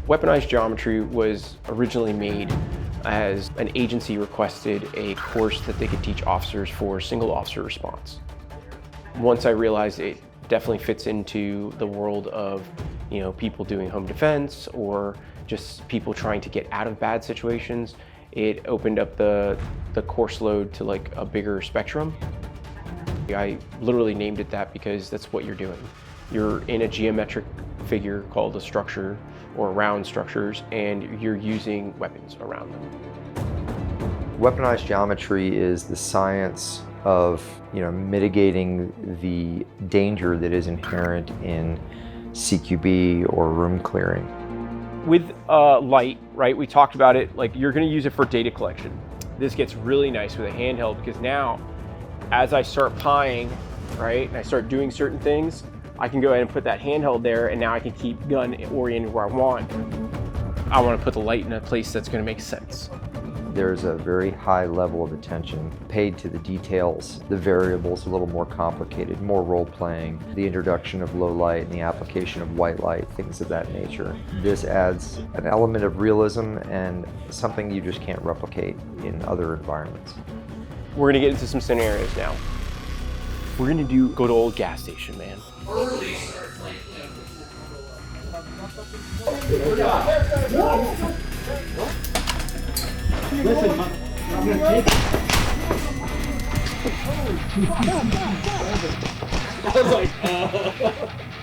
Weaponized Geometry was originally made as an agency requested a course that they could teach officers for single officer response. Once I realized it definitely fits into the world of, people doing home defense or just people trying to get out of bad situations, it opened up the course load to like a bigger spectrum. I literally named it that because that's what you're doing. You're in a geometric figure called a structure or around structures, and you're using weapons around them. Weaponized geometry is the science of mitigating the danger that is inherent in CQB or room clearing. With light, right, we talked about it, like you're going to use it for data collection. This gets really nice with a handheld because now as I start pieing, right, and I start doing certain things, I can go ahead and put that handheld there, and now I can keep gun oriented where I want. I want to put the light in a place that's going to make sense. There's a very high level of attention paid to the details. The variables a little more complicated, more role-playing, the introduction of low light and the application of white light, things of that nature. This adds an element of realism and something you just can't replicate in other environments. We're going to get into some scenarios now. We're going to do good old gas station, man. Listen, I'm going to take it. I was like,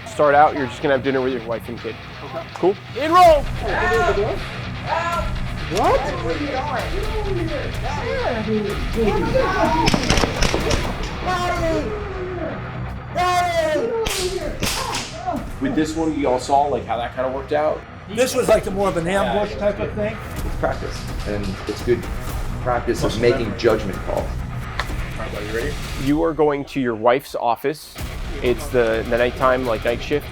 Start out, you're just going to have dinner with your wife and kid. Okay. Cool? In roll! What? With this one, you all saw like how that kind of worked out. This was like more of an ambush type of thing. It's practice, and it's good practice of making judgment calls. All right, you ready? You are going to your wife's office. It's the nighttime, like night shift.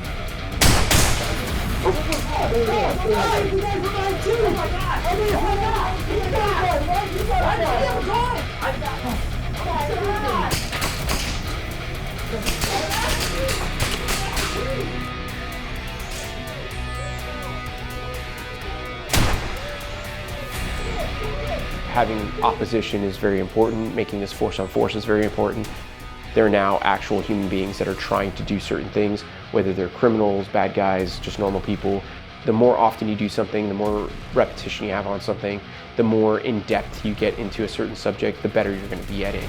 Having opposition is very important. Making this force on force is very important. They're now actual human beings that are trying to do certain things, whether they're criminals, bad guys, just normal people. The more often you do something, the more repetition you have on something, the more in-depth you get into a certain subject, the better you're going to be at it.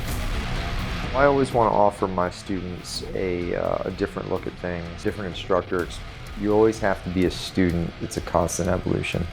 I always want to offer my students a different look at things, different instructors. You always have to be a student. It's a constant evolution.